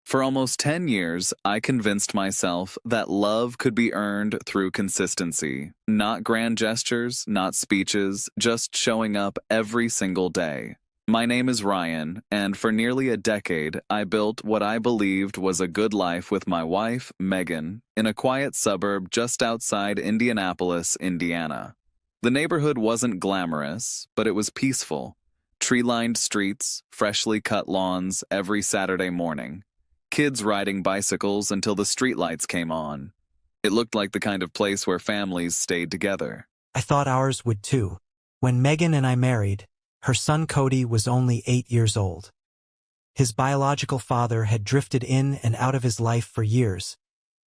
For almost 10 years, I convinced myself that love could be earned through consistency. Not grand gestures, not speeches, just showing up every single day. My name is Ryan, and for nearly a decade, I built what I believed was a good life with my wife, Megan, in a quiet suburb just outside Indianapolis, Indiana. The neighborhood wasn't glamorous, but it was peaceful. Tree-lined streets, freshly cut lawns every Saturday morning. Kids riding bicycles until the streetlights came on. It looked like the kind of place where families stayed together. I thought ours would too. When Megan and I married, her son Cody was only 8 years old. His biological father had drifted in and out of his life for years,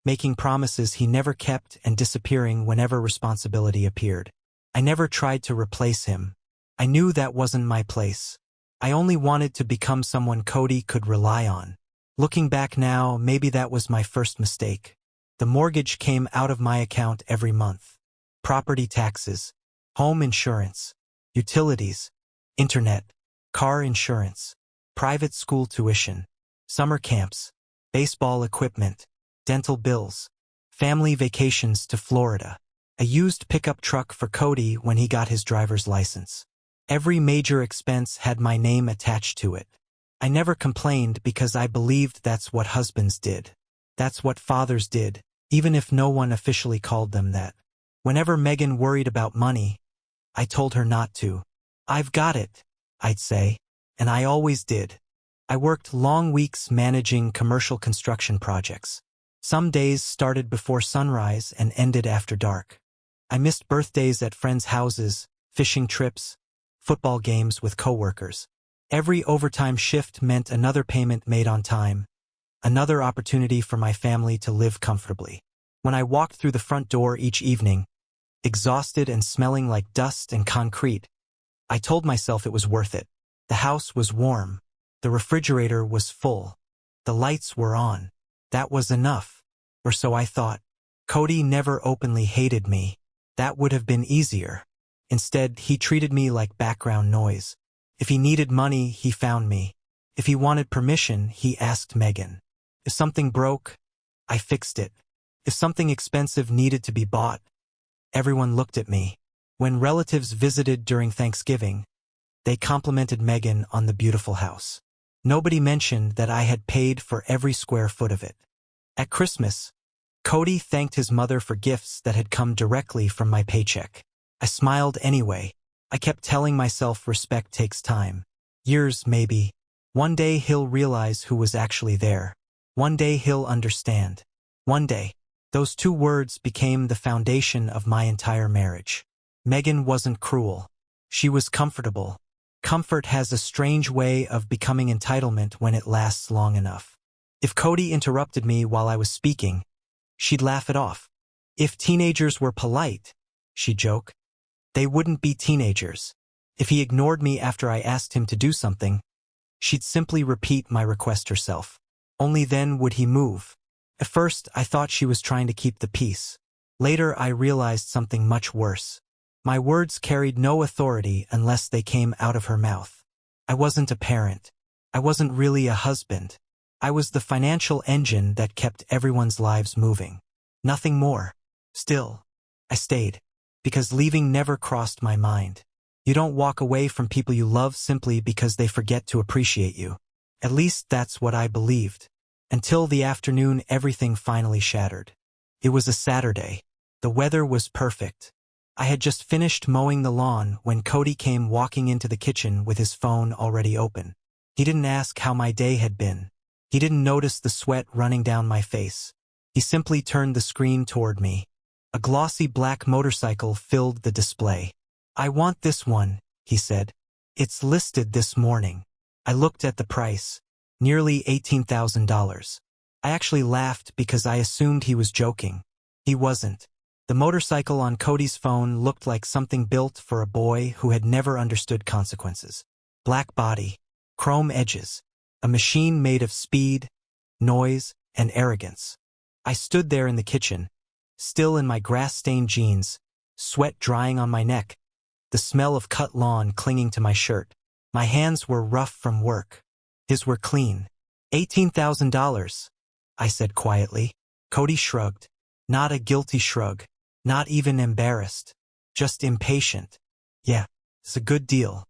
making promises he never kept and disappearing whenever responsibility appeared. I never tried to replace him. I knew that wasn't my place. I only wanted to become someone Cody could rely on. Looking back now, maybe that was my first mistake. The mortgage came out of my account every month. Property taxes, home insurance, utilities, internet, car insurance, private school tuition, summer camps, baseball equipment, dental bills, family vacations to Florida, a used pickup truck for Cody when he got his driver's license. Every major expense had my name attached to it. I never complained because I believed that's what husbands did. That's what fathers did, even if no one officially called them that. Whenever Megan worried about money, I told her not to. "I've got it," I'd say, and I always did. I worked long weeks managing commercial construction projects. Some days started before sunrise and ended after dark. I missed birthdays at friends' houses, fishing trips, football games with coworkers. Every overtime shift meant another payment made on time, another opportunity for my family to live comfortably. When I walked through the front door each evening, exhausted and smelling like dust and concrete, I told myself it was worth it. The house was warm. The refrigerator was full. The lights were on. That was enough. Or so I thought. Cody never openly hated me. That would have been easier. Instead, he treated me like background noise. If he needed money, he found me. If he wanted permission, he asked Megan. If something broke, I fixed it. If something expensive needed to be bought, everyone looked at me. When relatives visited during Thanksgiving, they complimented Megan on the beautiful house. Nobody mentioned that I had paid for every square foot of it. At Christmas, Cody thanked his mother for gifts that had come directly from my paycheck. I smiled anyway. I kept telling myself respect takes time. Years, maybe. One day he'll realize who was actually there. One day he'll understand. One day. Those two words became the foundation of my entire marriage. Megan wasn't cruel. She was comfortable. Comfort has a strange way of becoming entitlement when it lasts long enough. If Cody interrupted me while I was speaking, she'd laugh it off. If teenagers were polite, she'd joke, they wouldn't be teenagers. If he ignored me after I asked him to do something, she'd simply repeat my request herself. Only then would he move. At first, I thought she was trying to keep the peace. Later, I realized something much worse. My words carried no authority unless they came out of her mouth. I wasn't a parent. I wasn't really a husband. I was the financial engine that kept everyone's lives moving. Nothing more. Still, I stayed. Because leaving never crossed my mind. You don't walk away from people you love simply because they forget to appreciate you. At least that's what I believed. Until the afternoon everything finally shattered. It was a Saturday. The weather was perfect. I had just finished mowing the lawn when Cody came walking into the kitchen with his phone already open. He didn't ask how my day had been. He didn't notice the sweat running down my face. He simply turned the screen toward me. A glossy black motorcycle filled the display. "I want this one," he said. "It's listed this morning." I looked at the price. Nearly $18,000. I actually laughed because I assumed he was joking. He wasn't. The motorcycle on Cody's phone looked like something built for a boy who had never understood consequences. Black body, chrome edges, a machine made of speed, noise, and arrogance. I stood there in the kitchen, still in my grass-stained jeans, sweat drying on my neck, the smell of cut lawn clinging to my shirt. My hands were rough from work. His were clean. $18,000, I said quietly. Cody shrugged. Not a guilty shrug. Not even embarrassed. Just impatient. Yeah, it's a good deal.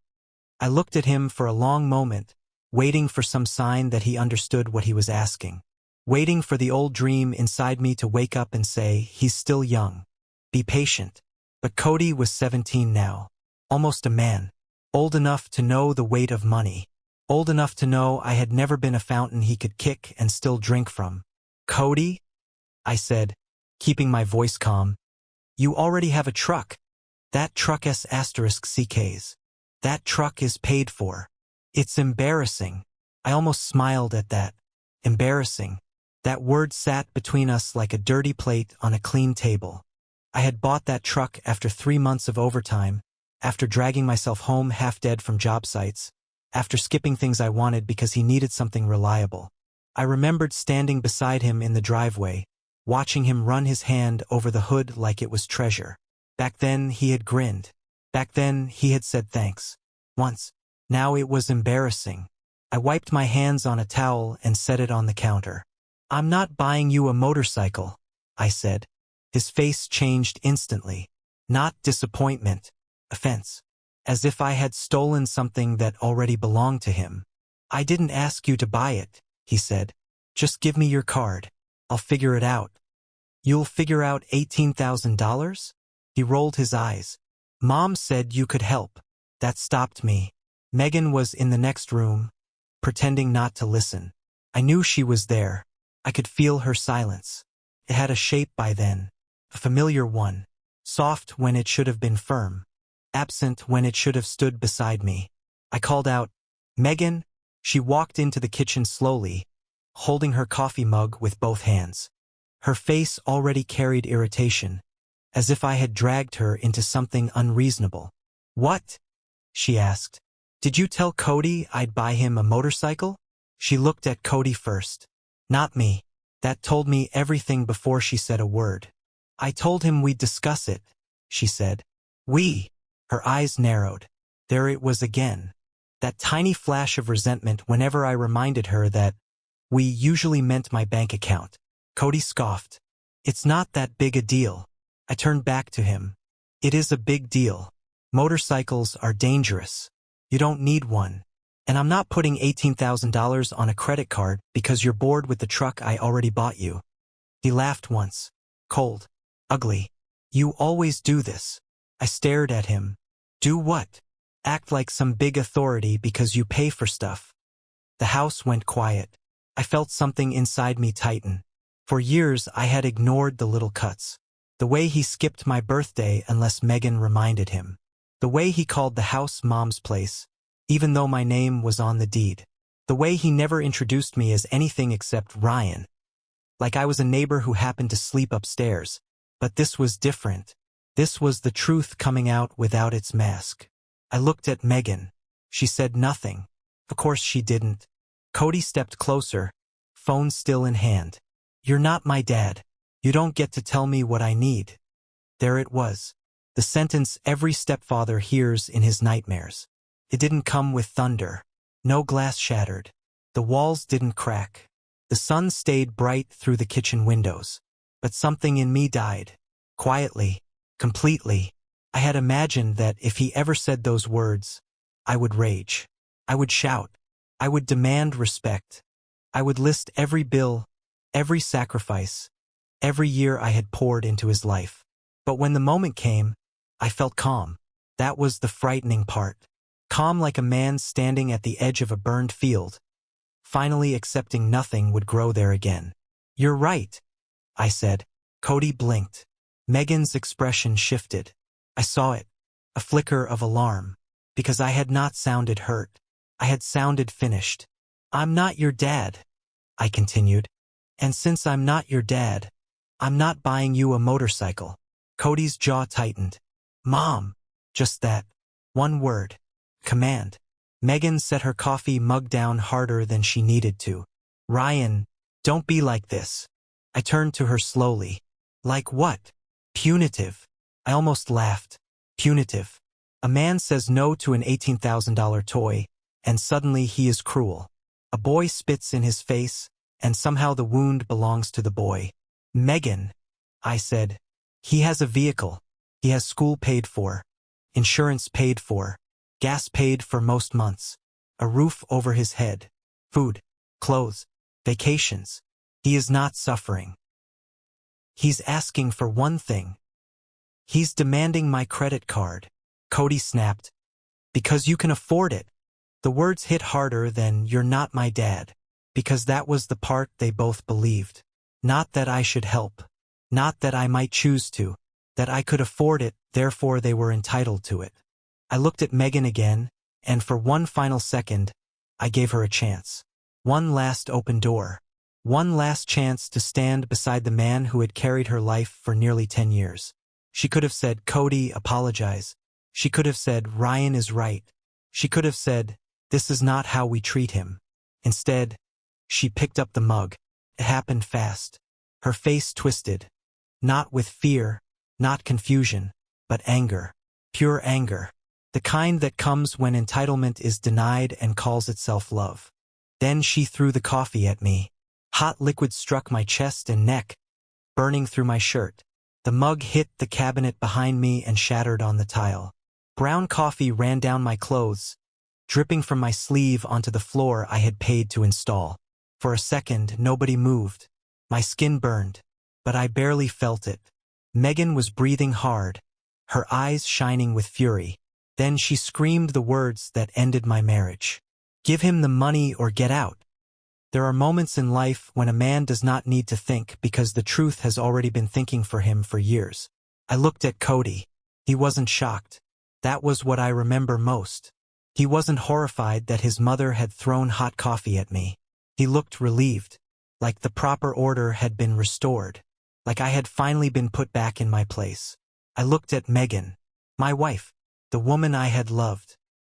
I looked at him for a long moment, waiting for some sign that he understood what he was asking. Waiting for the old dream inside me to wake up and say, he's still young. Be patient. But Cody was 17 now. Almost a man. Old enough to know the weight of money. Old enough to know I had never been a fountain he could kick and still drink from. Cody? I said, keeping my voice calm. You already have a truck. That truck *CKs. That truck is paid for. It's embarrassing. I almost smiled at that. Embarrassing. That word sat between us like a dirty plate on a clean table. I had bought that truck after 3 months of overtime, after dragging myself home half dead from job sites, after skipping things I wanted because he needed something reliable. I remembered standing beside him in the driveway, watching him run his hand over the hood like it was treasure. Back then he had grinned. Back then he had said thanks. Once. Now it was embarrassing. I wiped my hands on a towel and set it on the counter. I'm not buying you a motorcycle, I said. His face changed instantly. Not disappointment. Offense. As if I had stolen something that already belonged to him. I didn't ask you to buy it, he said. Just give me your card. I'll figure it out. You'll figure out $18,000? He rolled his eyes. Mom said you could help. That stopped me. Megan was in the next room, pretending not to listen. I knew she was there. I could feel her silence. It had a shape by then. A familiar one. Soft when it should have been firm. Absent when it should have stood beside me. I called out, Megan. She walked into the kitchen slowly, holding her coffee mug with both hands. Her face already carried irritation, as if I had dragged her into something unreasonable. What? She asked. Did you tell Cody I'd buy him a motorcycle? She looked at Cody first. Not me. That told me everything before she said a word. I told him we'd discuss it, she said. We. Her eyes narrowed. There it was again. That tiny flash of resentment whenever I reminded her that we usually meant my bank account. Cody scoffed. It's not that big a deal. I turned back to him. It is a big deal. Motorcycles are dangerous. You don't need one. And I'm not putting $18,000 on a credit card because you're bored with the truck I already bought you. He laughed once. Cold. Ugly. You always do this. I stared at him. Do what? Act like some big authority because you pay for stuff. The house went quiet. I felt something inside me tighten. For years I had ignored the little cuts. The way he skipped my birthday unless Megan reminded him. The way he called the house Mom's place, even though my name was on the deed. The way he never introduced me as anything except Ryan. Like I was a neighbor who happened to sleep upstairs. But this was different. This was the truth coming out without its mask. I looked at Megan. She said nothing. Of course she didn't. Cody stepped closer, phone still in hand. You're not my dad. You don't get to tell me what I need. There it was. The sentence every stepfather hears in his nightmares. It didn't come with thunder. No glass shattered. The walls didn't crack. The sun stayed bright through the kitchen windows. But something in me died. Quietly. Completely. I had imagined that if he ever said those words, I would rage. I would shout. I would demand respect. I would list every bill, every sacrifice, every year I had poured into his life. But when the moment came, I felt calm. That was the frightening part. Calm like a man standing at the edge of a burned field, finally accepting nothing would grow there again. You're right, I said. Cody blinked. Megan's expression shifted. I saw it. A flicker of alarm. Because I had not sounded hurt. I had sounded finished. I'm not your dad, I continued. And since I'm not your dad, I'm not buying you a motorcycle. Cody's jaw tightened. Mom. Just that. One word. Command. Megan set her coffee mug down harder than she needed to. Ryan, don't be like this. I turned to her slowly. Like what? Punitive. I almost laughed. Punitive. A man says no to an $18,000 toy, and suddenly he is cruel. A boy spits in his face, and somehow the wound belongs to the boy. Megan, I said. He has a vehicle. He has school paid for, insurance paid for, gas paid for most months, a roof over his head, food, clothes, vacations. He is not suffering. He's asking for one thing. He's demanding my credit card. Cody snapped. Because you can afford it. The words hit harder than "you're not my dad," because that was the part they both believed. Not that I should help. Not that I might choose to. That I could afford it, therefore they were entitled to it. I looked at Megan again, and for one final second, I gave her a chance. One last open door. One last chance to stand beside the man who had carried her life for nearly 10 years. She could have said, "Cody, apologize." She could have said, "Ryan is right." She could have said, "This is not how we treat him." Instead, she picked up the mug. It happened fast. Her face twisted. Not with fear, not confusion, but anger. Pure anger. The kind that comes when entitlement is denied and calls itself love. Then she threw the coffee at me. Hot liquid struck my chest and neck, burning through my shirt. The mug hit the cabinet behind me and shattered on the tile. Brown coffee ran down my clothes, dripping from my sleeve onto the floor I had paid to install. For a second, nobody moved. My skin burned, but I barely felt it. Megan was breathing hard, her eyes shining with fury. Then she screamed the words that ended my marriage. "Give him the money or get out." There are moments in life when a man does not need to think because the truth has already been thinking for him for years. I looked at Cody. He wasn't shocked. That was what I remember most. He wasn't horrified that his mother had thrown hot coffee at me. He looked relieved, like the proper order had been restored, like I had finally been put back in my place. I looked at Megan, my wife, the woman I had loved,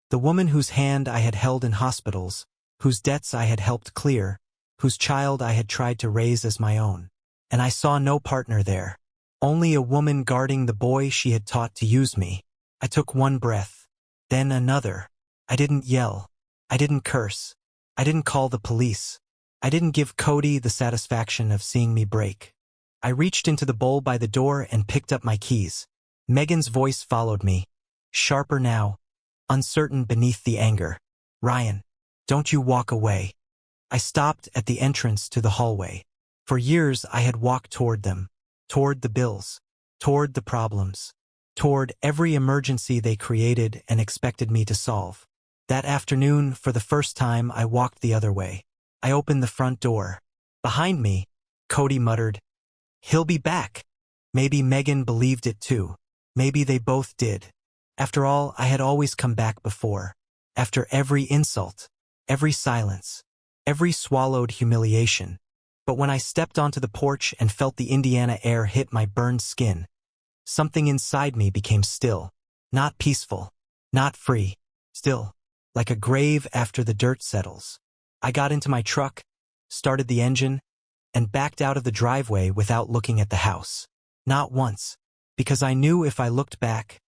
the woman whose hand I had held in hospitals, whose debts I had helped clear, whose child I had tried to raise as my own. And I saw no partner there, only a woman guarding the boy she had taught to use me. I took one breath, then another. I didn't yell. I didn't curse. I didn't call the police. I didn't give Cody the satisfaction of seeing me break. I reached into the bowl by the door and picked up my keys. Megan's voice followed me, sharper now, uncertain beneath the anger. "Ryan, don't you walk away." I stopped at the entrance to the hallway. For years I had walked toward them, toward the bills, toward the problems, toward every emergency they created and expected me to solve. That afternoon, for the first time, I walked the other way. I opened the front door. Behind me, Cody muttered, "He'll be back." Maybe Megan believed it too. Maybe they both did. After all, I had always come back before. After every insult, every silence, every swallowed humiliation. But when I stepped onto the porch and felt the Indiana air hit my burned skin, something inside me became still. Not peaceful, not free, still, like a grave after the dirt settles. I got into my truck, started the engine, and backed out of the driveway without looking at the house. Not once, because I knew if I looked back,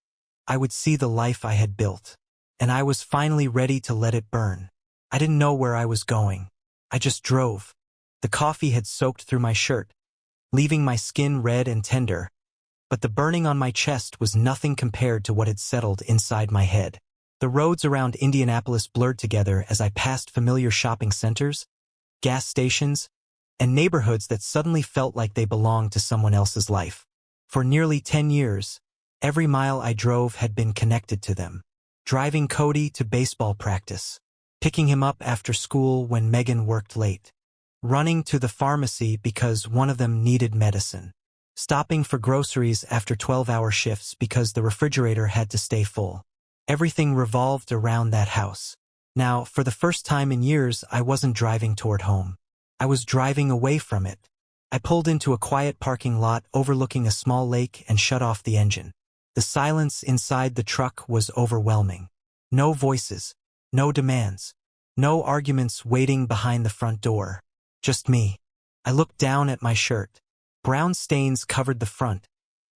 I would see the life I had built, and I was finally ready to let it burn. I didn't know where I was going. I just drove. The coffee had soaked through my shirt, leaving my skin red and tender, but the burning on my chest was nothing compared to what had settled inside my head. The roads around Indianapolis blurred together as I passed familiar shopping centers, gas stations, and neighborhoods that suddenly felt like they belonged to someone else's life. For nearly 10 years, every mile I drove had been connected to them. Driving Cody to baseball practice, picking him up after school when Megan worked late, running to the pharmacy because one of them needed medicine, stopping for groceries after 12-hour shifts because the refrigerator had to stay full. Everything revolved around that house. Now, for the first time in years, I wasn't driving toward home. I was driving away from it. I pulled into a quiet parking lot overlooking a small lake and shut off the engine. The silence inside the truck was overwhelming. No voices, no demands, no arguments waiting behind the front door. Just me. I looked down at my shirt. Brown stains covered the front,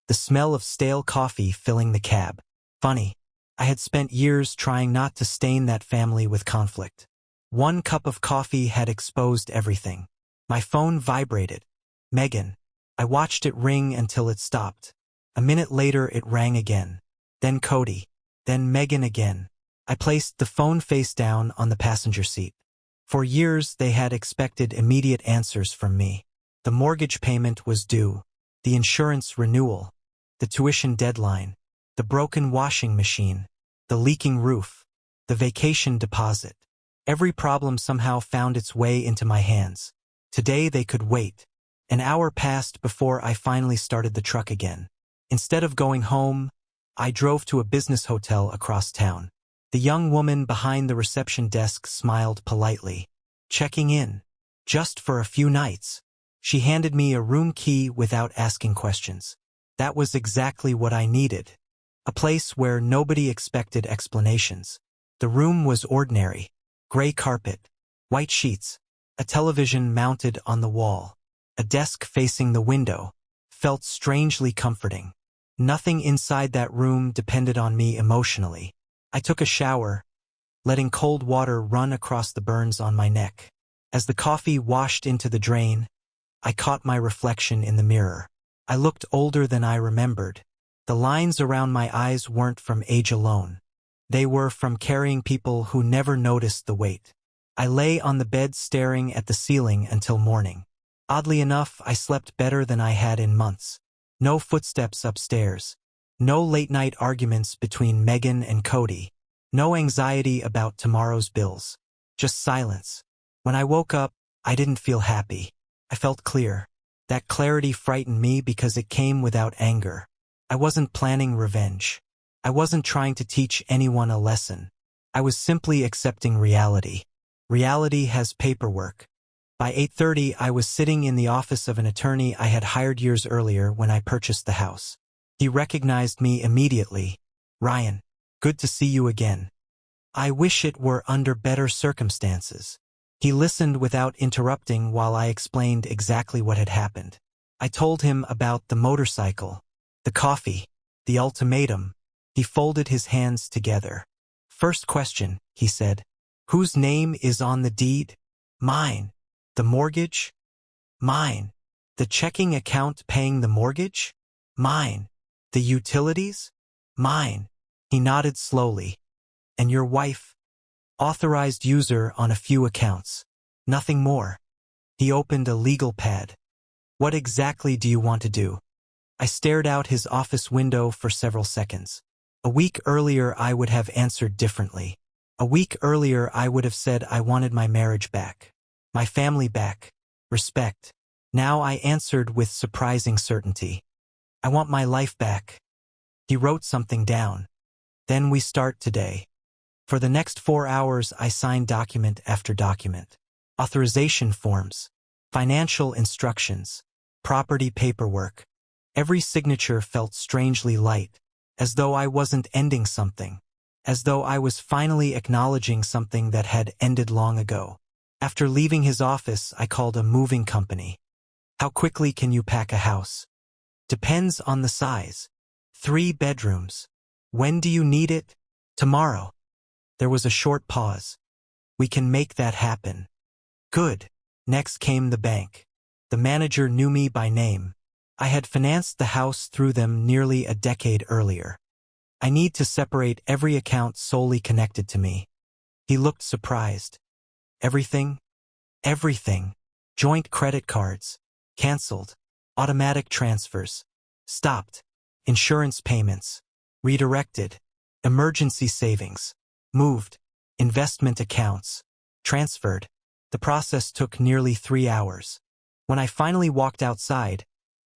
the smell of stale coffee filling the cab. Funny. I had spent years trying not to stain that family with conflict. One cup of coffee had exposed everything. My phone vibrated. Megan. I watched it ring until it stopped. A minute later it rang again. Then Cody. Then Megan again. I placed the phone face down on the passenger seat. For years they had expected immediate answers from me. The mortgage payment was due. The insurance renewal. The tuition deadline. The broken washing machine. The leaking roof. The vacation deposit. Every problem somehow found its way into my hands. Today they could wait. An hour passed before I finally started the truck again. Instead of going home, I drove to a business hotel across town. The young woman behind the reception desk smiled politely. Checking in. Just for a few nights. She handed me a room key without asking questions. That was exactly what I needed. A place where nobody expected explanations. The room was ordinary. Gray carpet. White sheets. A television mounted on the wall. A desk facing the window. Felt strangely comforting. Nothing inside that room depended on me emotionally. I took a shower, letting cold water run across the burns on my neck. As the coffee washed into the drain, I caught my reflection in the mirror. I looked older than I remembered. The lines around my eyes weren't from age alone. They were from carrying people who never noticed the weight. I lay on the bed staring at the ceiling until morning. Oddly enough, I slept better than I had in months. No footsteps upstairs. No late-night arguments between Megan and Cody. No anxiety about tomorrow's bills. Just silence. When I woke up, I didn't feel happy. I felt clear. That clarity frightened me because it came without anger. I wasn't planning revenge. I wasn't trying to teach anyone a lesson. I was simply accepting reality. Reality has paperwork. By 8:30, I was sitting in the office of an attorney I had hired years earlier when I purchased the house. He recognized me immediately. Ryan, good to see you again. I wish it were under better circumstances. He listened without interrupting while I explained exactly what had happened. I told him about the motorcycle, the coffee, the ultimatum. He folded his hands together. First question, he said. Whose name is on the deed? Mine. The mortgage? Mine. The checking account paying the mortgage? Mine. The utilities? Mine. He nodded slowly. And your wife? Authorized user on a few accounts. Nothing more. He opened a legal pad. What exactly do you want to do? I stared out his office window for several seconds. A week earlier I would have answered differently. A week earlier I would have said I wanted my marriage back. My family back. Respect. Now I answered with surprising certainty. I want my life back. He wrote something down. Then we start today. For the next 4 hours I signed document after document. Authorization forms. Financial instructions. Property paperwork. Every signature felt strangely light. As though I wasn't ending something. As though I was finally acknowledging something that had ended long ago. After leaving his office, I called a moving company. How quickly can you pack a house? Depends on the size. 3 bedrooms. When do you need it? Tomorrow. There was a short pause. We can make that happen. Good. Next came the bank. The manager knew me by name. I had financed the house through them nearly a decade earlier. I need to separate every account solely connected to me. He looked surprised. Everything? Everything. Joint credit cards. Cancelled. Automatic transfers. Stopped. Insurance payments. Redirected. Emergency savings. Moved. Investment accounts. Transferred. The process took nearly 3 hours. When I finally walked outside,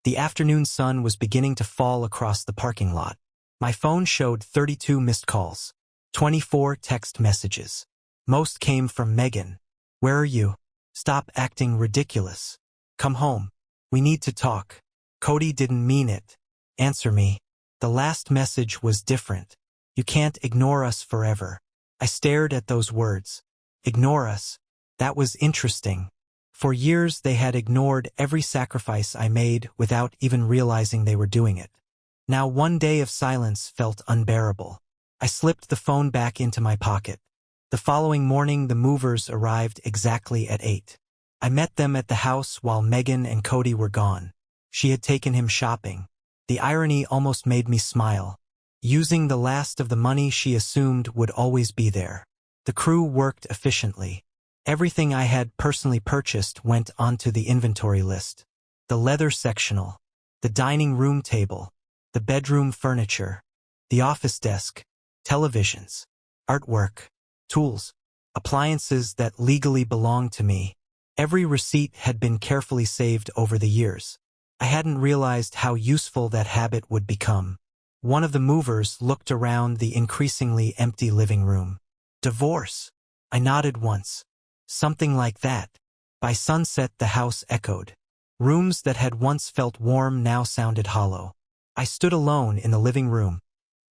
the afternoon sun was beginning to fall across the parking lot. My phone showed 32 missed calls. 24 text messages. Most came from Megan. Where are you? Stop acting ridiculous. Come home. We need to talk. Cody didn't mean it. Answer me. The last message was different. You can't ignore us forever. I stared at those words. Ignore us. That was interesting. For years they had ignored every sacrifice I made without even realizing they were doing it. Now one day of silence felt unbearable. I slipped the phone back into my pocket. The following morning, the movers arrived exactly at 8. I met them at the house while Megan and Cody were gone. She had taken him shopping. The irony almost made me smile. Using the last of the money she assumed would always be there. The crew worked efficiently. Everything I had personally purchased went onto the inventory list. The leather sectional, the dining room table, the bedroom furniture, the office desk, televisions, artwork, tools, appliances that legally belonged to me. Every receipt had been carefully saved over the years. I hadn't realized how useful that habit would become. One of the movers looked around the increasingly empty living room. Divorce. I nodded once. Something like that. By sunset, the house echoed. Rooms that had once felt warm now sounded hollow. I stood alone in the living room,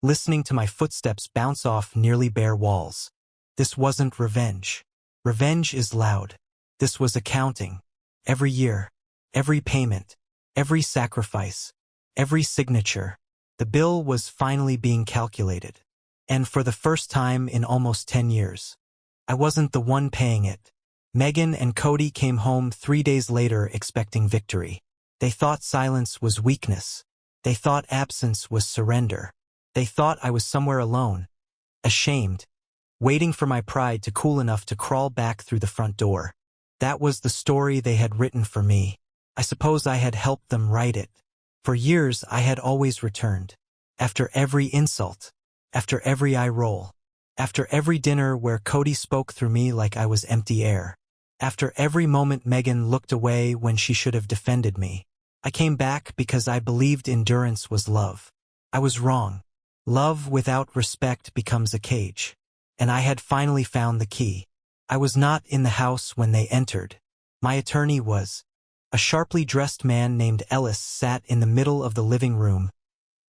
listening to my footsteps bounce off nearly bare walls. This wasn't revenge. Revenge is loud. This was accounting. Every year, every payment, every sacrifice, every signature. The bill was finally being calculated. And for the first time in almost 10 years. I wasn't the one paying it. Megan and Cody came home 3 days later expecting victory. They thought silence was weakness. They thought absence was surrender. They thought I was somewhere alone, ashamed, waiting for my pride to cool enough to crawl back through the front door. That was the story they had written for me. I suppose I had helped them write it. For years I had always returned. After every insult, after every eye roll, after every dinner where Cody spoke through me like I was empty air, after every moment Megan looked away when she should have defended me. I came back because I believed endurance was love. I was wrong. Love without respect becomes a cage. And I had finally found the key. I was not in the house when they entered. My attorney was. A sharply dressed man named Ellis sat in the middle of the living room,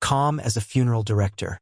calm as a funeral director.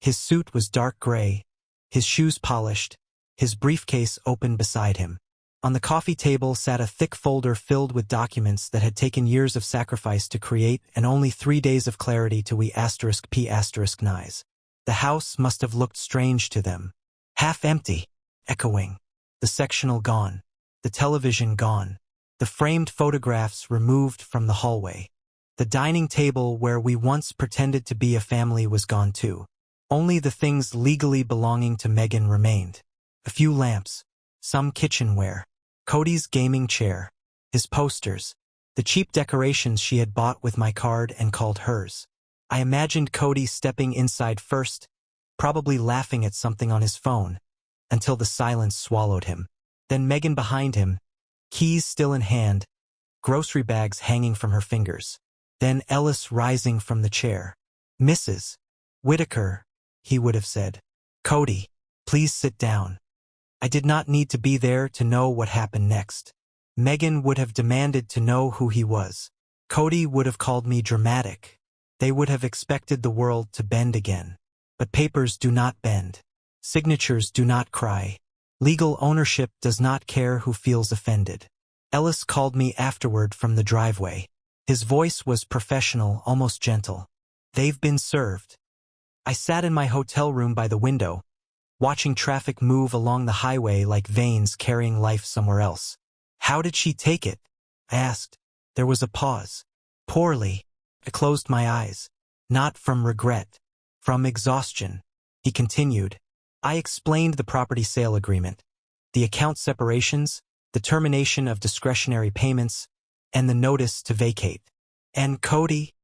His suit was dark gray, his shoes polished, his briefcase open beside him. On the coffee table sat a thick folder filled with documents that had taken years of sacrifice to create and only 3 days of clarity to we *p*****. The house must have looked strange to them. Half empty, echoing. The sectional gone. The television gone. The framed photographs removed from the hallway. The dining table where we once pretended to be a family was gone too. Only the things legally belonging to Megan remained. A few lamps, some kitchenware, Cody's gaming chair, his posters, the cheap decorations she had bought with my card and called hers. I imagined Cody stepping inside first, probably laughing at something on his phone, until the silence swallowed him. Then Megan behind him, keys still in hand, grocery bags hanging from her fingers. Then Ellis rising from the chair. "Mrs. Whitaker," he would have said. "Cody, please sit down." I did not need to be there to know what happened next. Megan would have demanded to know who he was. Cody would have called me dramatic. They would have expected the world to bend again. But papers do not bend. Signatures do not cry. Legal ownership does not care who feels offended. Ellis called me afterward from the driveway. His voice was professional, almost gentle. "They've been served." I sat in my hotel room by the window, watching traffic move along the highway like veins carrying life somewhere else. "How did she take it?" I asked. There was a pause. "Poorly." I closed my eyes. "Not from regret. From exhaustion." He continued. I explained the property sale agreement, the account separations, the termination of discretionary payments, and the notice to vacate. "And Cody?"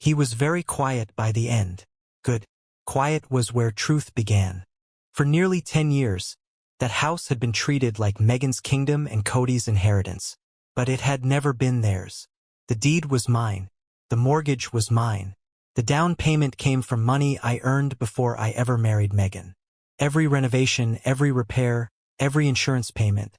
He was very quiet by the end. Good. Quiet was where truth began. For nearly 10 years, that house had been treated like Megan's kingdom and Cody's inheritance. But it had never been theirs. The deed was mine. The mortgage was mine. The down payment came from money I earned before I ever married Megan. Every renovation, every repair, every insurance payment,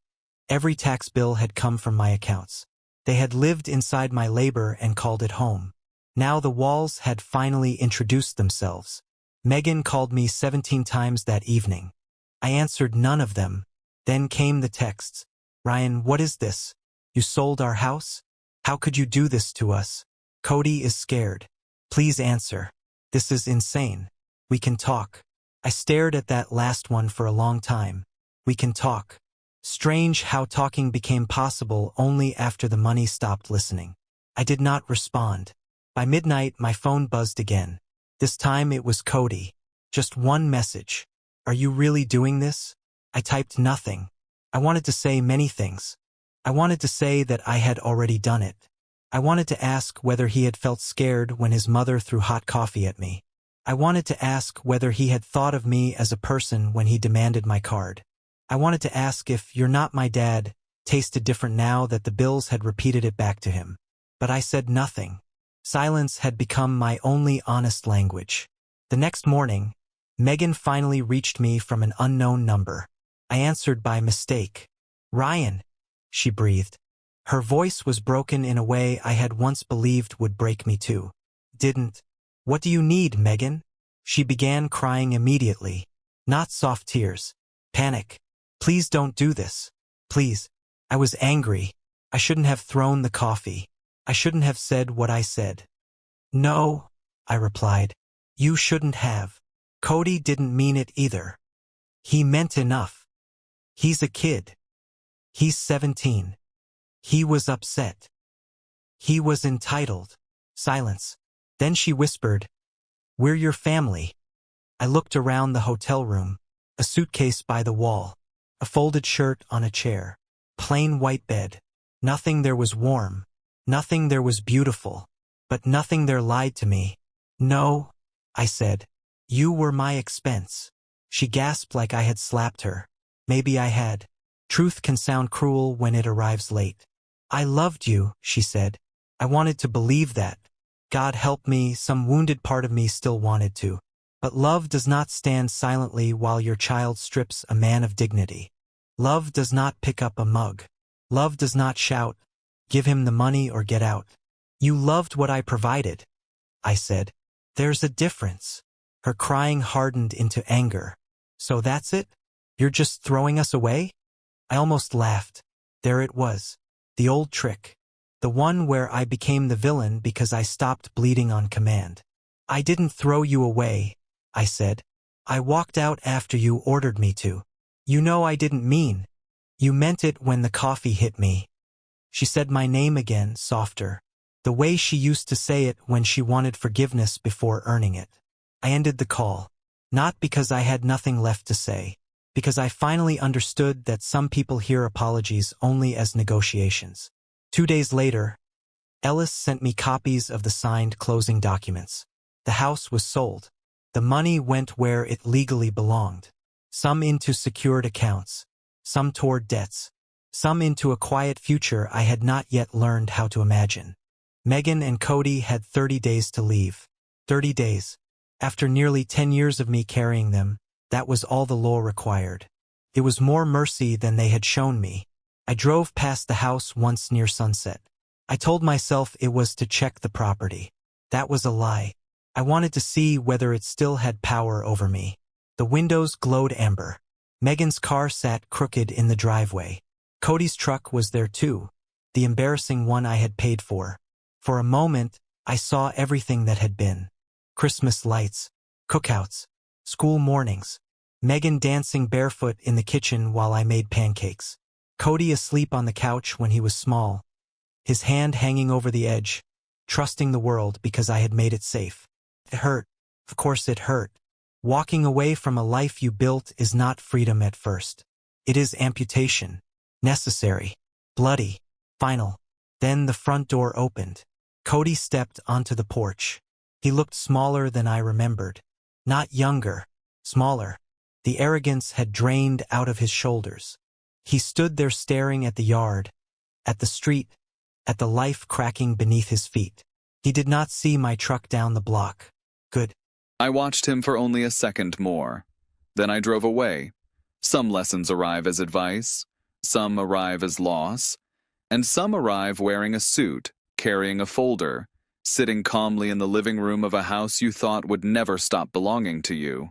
every tax bill had come from my accounts. They had lived inside my labor and called it home. Now the walls had finally introduced themselves. Megan called me 17 times that evening. I answered none of them. Then came the texts. "Ryan, what is this? You sold our house? How could you do this to us? Cody is scared. Please answer. This is insane. We can talk." I stared at that last one for a long time. We can talk. Strange how talking became possible only after the money stopped listening. I did not respond. By midnight, my phone buzzed again. This time it was Cody. Just one message. Are you really doing this? I typed nothing. I wanted to say many things. I wanted to say that I had already done it. I wanted to ask whether he had felt scared when his mother threw hot coffee at me. I wanted to ask whether he had thought of me as a person when he demanded my card. I wanted to ask if "you're not my dad" tasted different now that the bills had repeated it back to him. But I said nothing. Silence had become my only honest language. The next morning, Megan finally reached me from an unknown number. I answered by mistake. "Ryan," she breathed. Her voice was broken in a way I had once believed would break me too. "Didn't. What do you need, Megan?" She began crying immediately. Not soft tears. Panic. "Please don't do this. Please." I was angry. I shouldn't have thrown the coffee. I shouldn't have said what I said. "No," I replied. "You shouldn't have. Cody didn't mean it either. He meant enough. He's a kid. He's 17. He was upset. He was entitled." Silence. Then she whispered, "We're your family." I looked around the hotel room. A suitcase by the wall. A folded shirt on a chair. Plain white bed. Nothing there was warm. Nothing there was beautiful. But nothing there lied to me. "No," I said. "You were my expense." She gasped like I had slapped her. Maybe I had. Truth can sound cruel when it arrives late. "I loved you," she said. I wanted to believe that. God help me, some wounded part of me still wanted to. But love does not stand silently while your child strips a man of dignity. Love does not pick up a mug. Love does not shout, "Give him the money or get out." "You loved what I provided," I said. "There's a difference." Her crying hardened into anger. "So that's it? You're just throwing us away?" I almost laughed. There it was. The old trick. The one where I became the villain because I stopped bleeding on command. "I didn't throw you away," I said. "I walked out after you ordered me to. You know I didn't mean. You meant it when the coffee hit me." She said my name again, softer. The way she used to say it when she wanted forgiveness before earning it. I ended the call. Not because I had nothing left to say. Because I finally understood that some people hear apologies only as negotiations. 2 days later, Ellis sent me copies of the signed closing documents. The house was sold. The money went where it legally belonged. Some into secured accounts. Some toward debts. Some into a quiet future I had not yet learned how to imagine. Megan and Cody had 30 days to leave. 30 days. After nearly 10 years of me carrying them, that was all the law required. It was more mercy than they had shown me. I drove past the house once near sunset. I told myself it was to check the property. That was a lie. I wanted to see whether it still had power over me. The windows glowed amber. Megan's car sat crooked in the driveway. Cody's truck was there too, the embarrassing one I had paid for. For a moment, I saw everything that had been. Christmas lights, cookouts, school mornings, Megan dancing barefoot in the kitchen while I made pancakes. Cody asleep on the couch when he was small, his hand hanging over the edge, trusting the world because I had made it safe. It hurt. Of course it hurt. Walking away from a life you built is not freedom at first. It is amputation. Necessary. Bloody. Final. Then the front door opened. Cody stepped onto the porch. He looked smaller than I remembered. Not younger. Smaller. The arrogance had drained out of his shoulders. He stood there staring at the yard, at the street, at the life cracking beneath his feet. He did not see my truck down the block. Good. I watched him for only a second more. Then I drove away. Some lessons arrive as advice, some arrive as loss, and some arrive wearing a suit, carrying a folder, sitting calmly in the living room of a house you thought would never stop belonging to you.